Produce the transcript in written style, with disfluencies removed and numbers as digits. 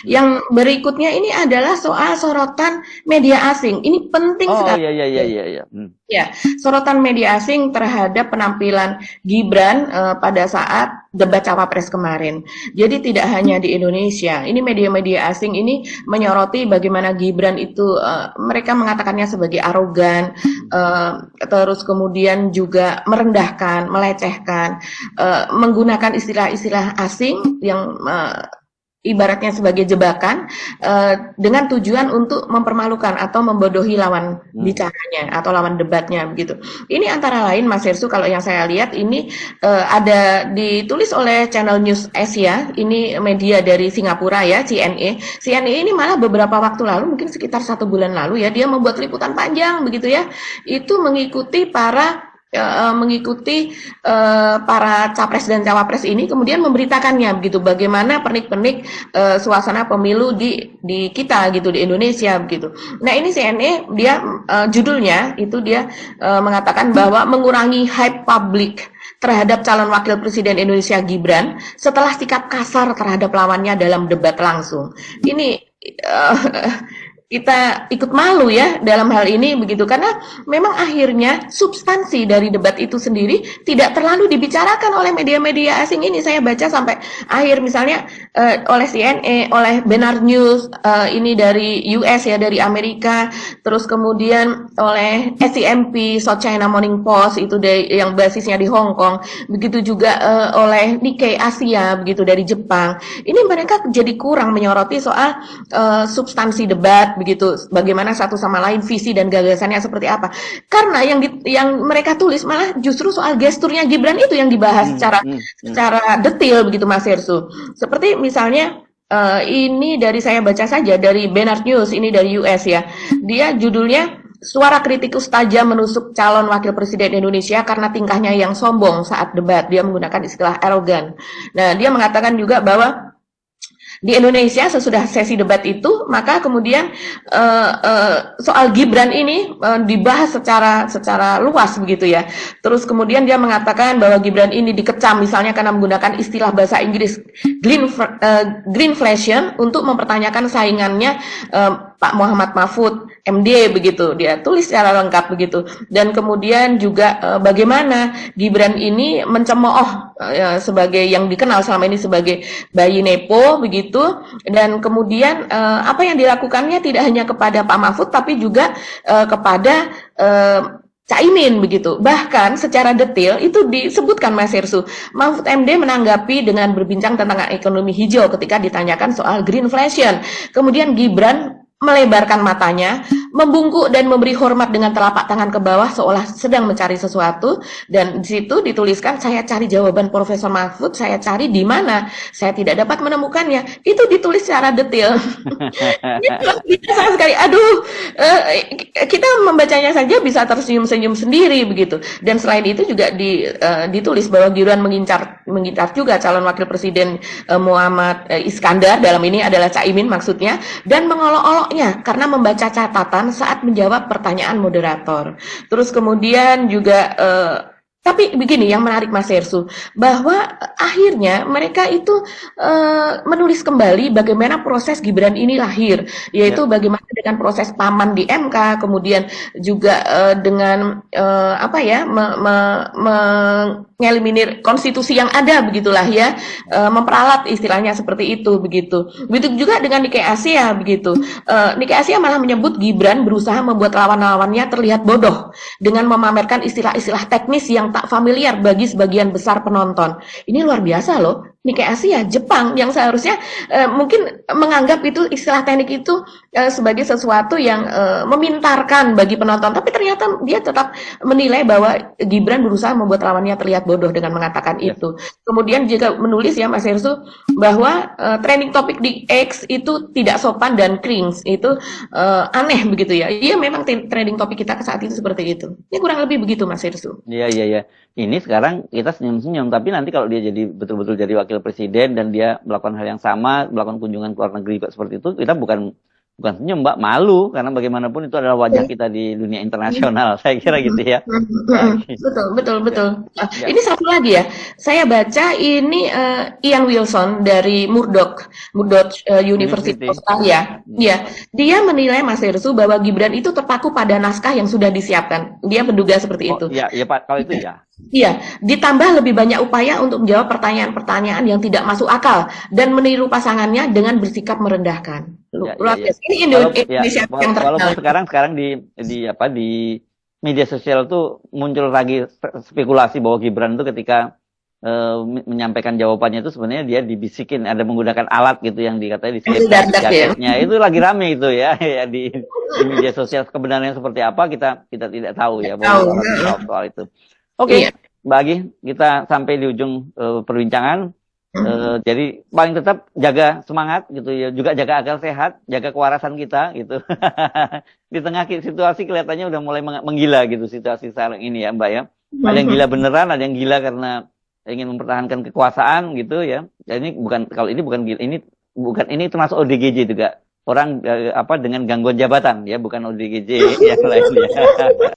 Yang berikutnya ini adalah soal sorotan media asing. Ini penting Oh sekali. iya iya iya iya iya. Ya, sorotan media asing terhadap penampilan Gibran pada saat debat cawapres kemarin. Jadi tidak hanya di Indonesia, ini media-media asing ini menyoroti bagaimana Gibran itu mereka mengatakannya sebagai arogan, terus kemudian juga merendahkan, melecehkan, menggunakan istilah-istilah asing yang ibaratnya sebagai jebakan dengan tujuan untuk mempermalukan atau membodohi lawan Hmm. bicaranya atau lawan debatnya begitu. Ini antara lain Mas Hersu kalau yang saya lihat ini ada ditulis oleh Channel News Asia, ini media dari Singapura ya, CNA. CNA ini malah beberapa waktu lalu mungkin sekitar 1 bulan lalu ya dia membuat liputan panjang begitu ya. Itu mengikuti para capres dan cawapres ini kemudian memberitakannya begitu bagaimana pernik-pernik suasana pemilu di kita gitu di Indonesia begitu. Nah ini CNA dia judulnya itu dia mengatakan bahwa mengurangi hype publik terhadap calon wakil presiden Indonesia Gibran setelah sikap kasar terhadap lawannya dalam debat langsung. Ini kita ikut malu ya dalam hal ini begitu karena memang akhirnya substansi dari debat itu sendiri tidak terlalu dibicarakan oleh media-media asing ini saya baca sampai akhir misalnya oleh CNN, oleh Benar News ini dari US ya dari Amerika, terus kemudian oleh SCMP South China Morning Post itu yang basisnya di Hong Kong, begitu juga oleh Nikkei Asia begitu dari Jepang. Ini mereka jadi kurang menyoroti soal substansi debat begitu bagaimana satu sama lain visi dan gagasannya seperti apa karena yang mereka tulis malah justru soal gesturnya Gibran itu yang dibahas Hmm. secara Hmm. Hmm. secara detail begitu Mas Hersu seperti misalnya ini dari saya baca saja dari Benar News ini dari US ya dia judulnya Suara kritikus tajam menusuk calon wakil presiden Indonesia karena tingkahnya yang sombong saat debat. Dia menggunakan istilah arogan. Nah, dia mengatakan juga bahwa di Indonesia sesudah sesi debat itu maka kemudian soal Gibran ini dibahas secara luas begitu ya terus kemudian dia mengatakan bahwa Gibran ini dikecam misalnya karena menggunakan istilah bahasa Inggris greenflation untuk mempertanyakan saingannya Pak Muhammad Mahfud MD begitu dia tulis secara lengkap begitu dan kemudian juga bagaimana Gibran ini mencemooh sebagai yang dikenal selama ini sebagai bayi nepo begitu dan kemudian apa yang dilakukannya tidak hanya kepada Pak Mahfud tapi juga kepada Caimin begitu. Bahkan secara detail itu disebutkan Mas Hersu. Mahfud MD menanggapi dengan berbincang tentang ekonomi hijau ketika ditanyakan soal greenflation. Kemudian Gibran melebarkan matanya, membungkuk dan memberi hormat dengan telapak tangan ke bawah seolah sedang mencari sesuatu dan di situ dituliskan saya cari jawaban Profesor Mahfud, saya cari di mana, saya tidak dapat menemukannya. Itu ditulis secara detail. Ini luar biasa sekali. Aduh, kita membacanya saja bisa tersenyum-senyum sendiri begitu. Dan selain itu juga ditulis bahwa Gibran mengincar juga calon wakil presiden Muhammad Iskandar dalam ini adalah Caimin maksudnya dan mengolok-oloknya karena membaca catatan saat menjawab pertanyaan moderator. Terus kemudian juga tapi begini yang menarik Mas Hersu, bahwa akhirnya mereka itu menulis kembali bagaimana proses Gibran ini lahir, yaitu Ya. bagaimana dengan proses paman di MK, kemudian juga dengan apa ya, mengeliminir konstitusi yang ada begitulah ya, memperalat istilahnya seperti itu begitu. Begitu juga dengan Nikkei Asia begitu. Nikkei Asia malah menyebut Gibran berusaha membuat lawan-lawannya terlihat bodoh dengan memamerkan istilah-istilah teknis yang tak familiar bagi sebagian besar penonton. Ini luar biasa loh. Nikkei Asia, Jepang yang seharusnya mungkin menganggap itu istilah teknik itu sebagai sesuatu yang memintarkan bagi penonton, tapi ternyata dia tetap menilai bahwa Gibran berusaha membuat lawannya terlihat bodoh dengan mengatakan Ya. itu. Kemudian juga menulis ya Mas Hersu bahwa trending topik di X itu tidak sopan dan cringe, itu aneh begitu ya. Iya memang trending topik kita saat itu seperti itu. Ini kurang lebih begitu Mas Hersu. Iya, iya, iya. Ini sekarang kita senyum-senyum, tapi nanti kalau dia jadi betul-betul jadi wakil presiden dan dia melakukan hal yang sama, melakukan kunjungan ke luar negeri seperti itu, kita bukan bukan senyum Mbak, malu karena bagaimanapun itu adalah wajah kita di dunia internasional. Saya kira gitu ya. Betul, betul, Ya, betul. Nah, ya. ini satu lagi ya. Saya baca ini Ian Wilson dari Murdoch University University. Australia. Ya, dia menilai Mas Hersu bahwa Gibran itu terpaku pada naskah yang sudah disiapkan. Dia menduga seperti Oh itu. ya, ya Pak, kalau itu ya. Iya, ditambah lebih banyak upaya untuk menjawab pertanyaan-pertanyaan yang tidak masuk akal dan meniru pasangannya dengan bersikap merendahkan. Ya, ya, Luar ya. biasa. Ini Ya, Indonesia yang walaupun terkenal. sekarang di media sosial tuh muncul lagi spekulasi bahwa Gibran itu ketika menyampaikan jawabannya itu sebenarnya dia dibisikin, ada menggunakan alat gitu yang dikatakan di Yang dardak ya. jaketnya. Itu lagi rame itu ya, ya di media sosial. Kebenarannya seperti apa kita tidak tahu ya, Tahu. bahwa orang tahu soal itu. Oke, Iya. Mbak Agi, kita sampai di ujung perbincangan. Jadi paling tetap jaga semangat gitu ya, juga jaga akal sehat, jaga kewarasan kita gitu. Di tengah situasi kelihatannya udah mulai menggila gitu situasi sekarang ini ya Mbak ya. Ada yang gila beneran, ada yang gila karena ingin mempertahankan kekuasaan gitu ya. Jadi kalau ini bukan gila, ini termasuk ODGJ juga. Orang dengan gangguan jabatan ya, bukan ODGJ yang lain ya.